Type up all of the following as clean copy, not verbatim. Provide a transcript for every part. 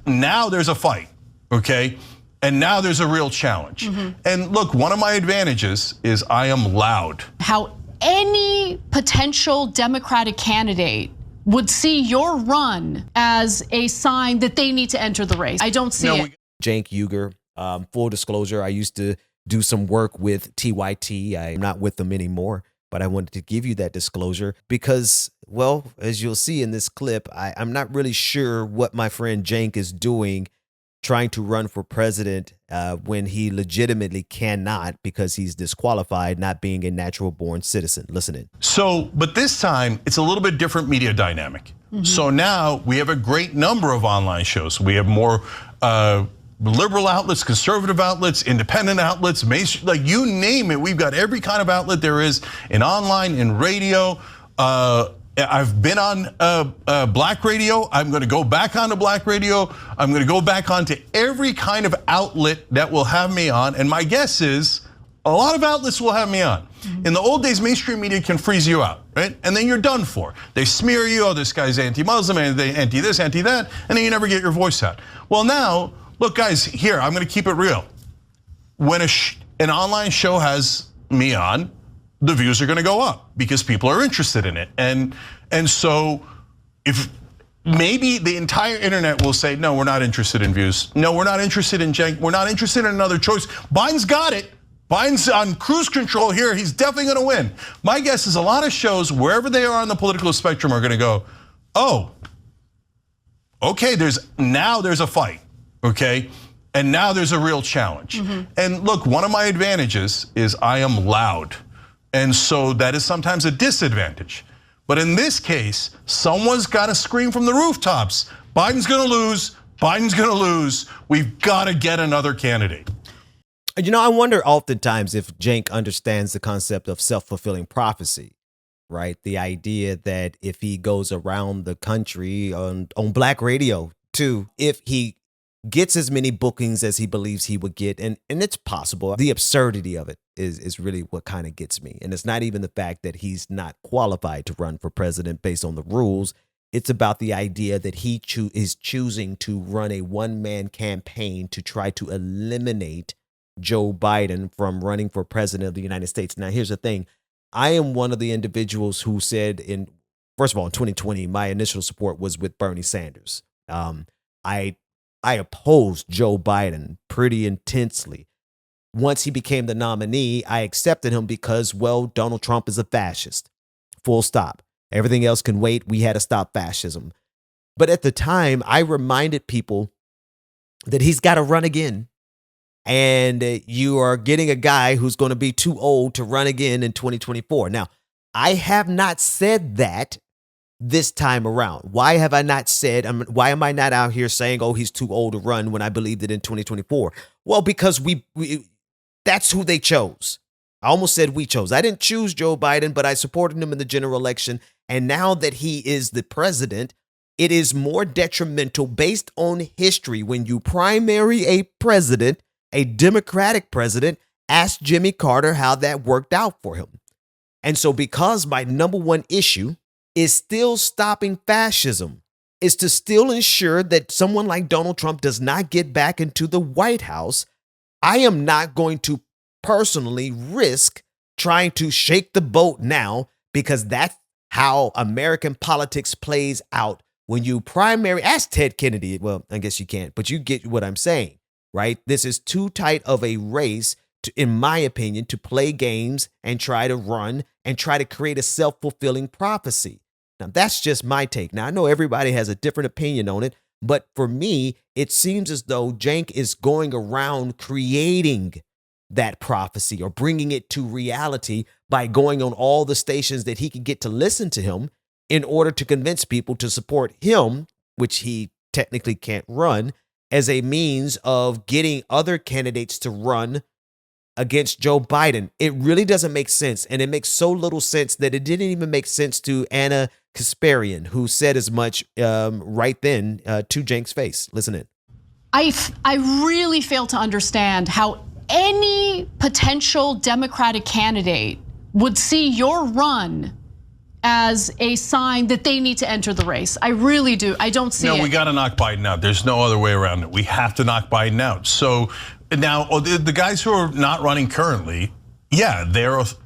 now there's a fight, okay? And now there's a real challenge. And look, one of my advantages is I am loud. How any potential Democratic candidate would see your run as a sign that they need to enter the race. I don't see it. Cenk Uygur, full disclosure, I used to do some work with TYT. I'm not with them anymore, but I wanted to give you that disclosure because, well, as you'll see in this clip, I'm not really sure what my friend Cenk is doing trying to run for president when he legitimately cannot because he's disqualified, not being a natural born citizen. Listen in. So, but this time it's a little bit different media dynamic. So now we have a great number of online shows. We have more liberal outlets, conservative outlets, independent outlets, like you name it. We've got every kind of outlet there is in online, in radio. I've been on black radio. I'm going to go back onto black radio. I'm going to go back onto every kind of outlet that will have me on. And my guess is a lot of outlets will have me on. In the old days, mainstream media can freeze you out, right? And then you're done for. They smear you, oh, this guy's anti-Muslim, and they anti-this, anti-that, and then you never get your voice out. Well, now, look, guys, here, I'm going to keep it real. When an online show has me on, the views are going to go up because people are interested in it. And so if maybe the entire internet will say, no, we're not interested in views. No, we're not interested in Cenk. We're not interested in another choice. Biden's got it. Biden's on cruise control here. He's definitely going to win. My guess is a lot of shows, wherever they are on the political spectrum, are going to go, oh, okay, now there's a fight, okay? And now there's a real challenge. And look, one of my advantages is I am loud. And so that is sometimes a disadvantage. But in this case, someone's got to scream from the rooftops. Biden's going to lose. Biden's going to lose. We've got to get another candidate. You know, I wonder oftentimes if Cenk understands the concept of self-fulfilling prophecy, right? The idea that if he goes around the country on black radio too, if he gets as many bookings as he believes he would get, and it's possible. The absurdity of it is really what kind of gets me. And it's not even the fact that he's not qualified to run for president based on the rules. It's about the idea that he is choosing to run a one-man campaign to try to eliminate Joe Biden from running for president of the United States. Now, here's the thing. I am one of the individuals who said first of all, in 2020, my initial support was with Bernie Sanders. I opposed Joe Biden pretty intensely. Once he became the nominee, I accepted him because, well, Donald Trump is a fascist. Full stop. Everything else can wait. We had to stop fascism. But at the time, I reminded people that he's got to run again. And you are getting a guy who's going to be too old to run again in 2024. Now, I have not said that this time around. Why have I not said, why am I not out here saying, oh, he's too old to run when I believed it in 2024? Well, because that's who they chose. I almost said we chose. I didn't choose Joe Biden, but I supported him in the general election. And now that he is the president, it is more detrimental based on history. When you primary a president, a Democratic president, ask Jimmy Carter how that worked out for him. And so because my number one issue is still stopping fascism, is to still ensure that someone like Donald Trump does not get back into the White House, I am not going to personally risk trying to shake the boat now, because that's how American politics plays out. When you primary, ask Ted Kennedy, well, I guess you can't, but you get what I'm saying, right? This is too tight of a race, in my opinion, to play games and try to run and try to create a self-fulfilling prophecy. Now, that's just my take. Now, I know everybody has a different opinion on it, but for me, it seems as though Cenk is going around creating that prophecy or bringing it to reality by going on all the stations that he can get to listen to him in order to convince people to support him, which he technically can't run, as a means of getting other candidates to run against Joe Biden. It really doesn't make sense. And it makes so little sense that it didn't even make sense to Anna Kasparian, who said as much right then to Cenk's face. Listen in. I really fail to understand how any potential Democratic candidate would see your run as a sign that they need to enter the race. I really do. I don't see it. No, we got to knock Biden out. There's no other way around it. We have to knock Biden out. So now the guys who are not running currently, yeah,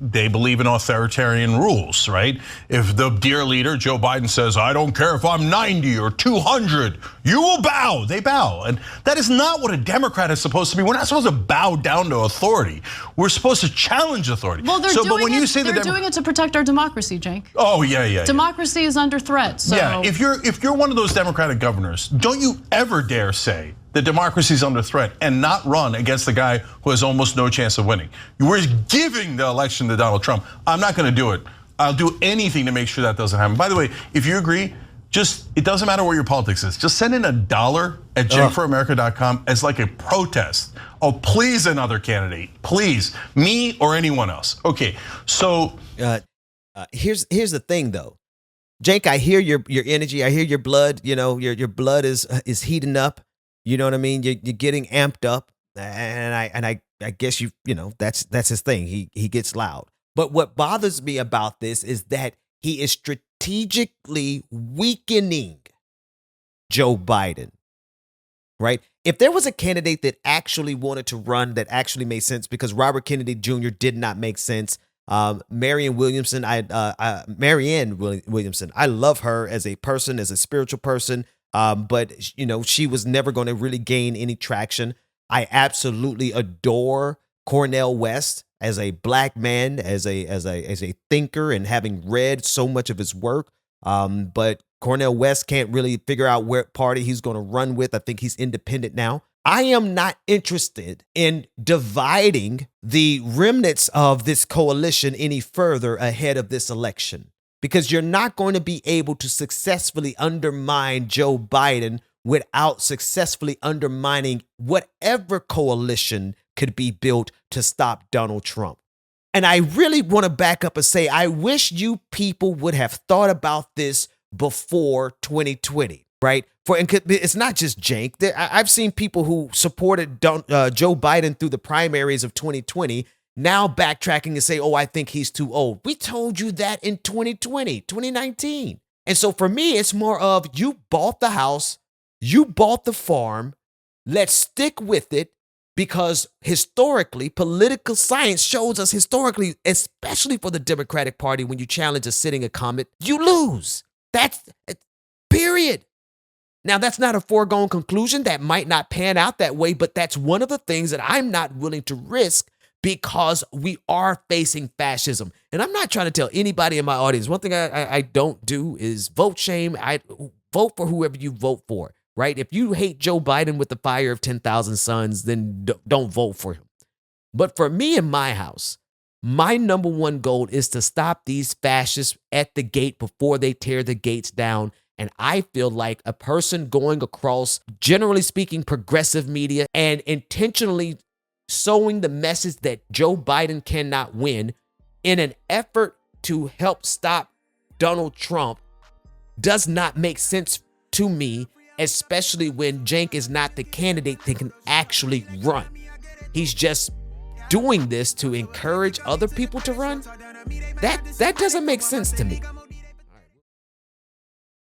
they believe in authoritarian rules, right? If the dear leader, Joe Biden, says, I don't care if I'm 90 or 200, you will bow, they bow. And that is not what a Democrat is supposed to be. We're not supposed to bow down to authority. We're supposed to challenge authority. Well, they're doing it to protect our democracy, Cenk. Oh, yeah. Democracy is under threat, so. Yeah, if you're one of those Democratic governors, don't you ever dare say that democracy is under threat and not run against the guy who has almost no chance of winning. We're giving the election to Donald Trump. I'm not gonna do it. I'll do anything to make sure that doesn't happen. By the way, if you agree, it doesn't matter what your politics is. Just send in $1 at cenkforamerica.com as like a protest. Oh, please another candidate, please, me or anyone else. Okay, so. Here's the thing though. Cenk, I hear your energy, I hear your blood, your blood is heating up. You know what I mean? You're getting amped up, and I guess that's his thing. He gets loud. But what bothers me about this is that he is strategically weakening Joe Biden. Right? If there was a candidate that actually wanted to run, that actually made sense, because Robert Kennedy Jr. did not make sense. Marianne Williamson, I love her as a person, as a spiritual person. But she was never going to really gain any traction. I absolutely adore Cornel West as a black man, as a thinker, and having read so much of his work. But Cornel West can't really figure out what party he's going to run with. I think he's independent now. I am not interested in dividing the remnants of this coalition any further ahead of this election, because you're not going to be able to successfully undermine Joe Biden without successfully undermining whatever coalition could be built to stop Donald Trump. And I really want to back up and say, I wish you people would have thought about this before 2020, right? It's not just Cenk. I've seen people who supported Joe Biden through the primaries of 2020 now backtracking and say, oh, I think he's too old. We told you that in 2020, 2019. And so for me, it's more of, you bought the house, you bought the farm, let's stick with it, because historically, political science shows us historically, especially for the Democratic Party, when you challenge a sitting incumbent, you lose. That's period. Now, that's not a foregone conclusion. That might not pan out that way, but that's one of the things that I'm not willing to risk, because we are facing fascism. And I'm not trying to tell anybody in my audience, one thing I don't do is vote shame. I vote for whoever you vote for, right? If you hate Joe Biden with the fire of 10,000 suns, then don't vote for him. But for me in my house, my number one goal is to stop these fascists at the gate before they tear the gates down. And I feel like a person going across, generally speaking, progressive media and intentionally sowing the message that Joe Biden cannot win in an effort to help stop Donald Trump does not make sense to me, especially when Cenk is not the candidate that can actually run. He's just doing this to encourage other people to run. That doesn't make sense to me.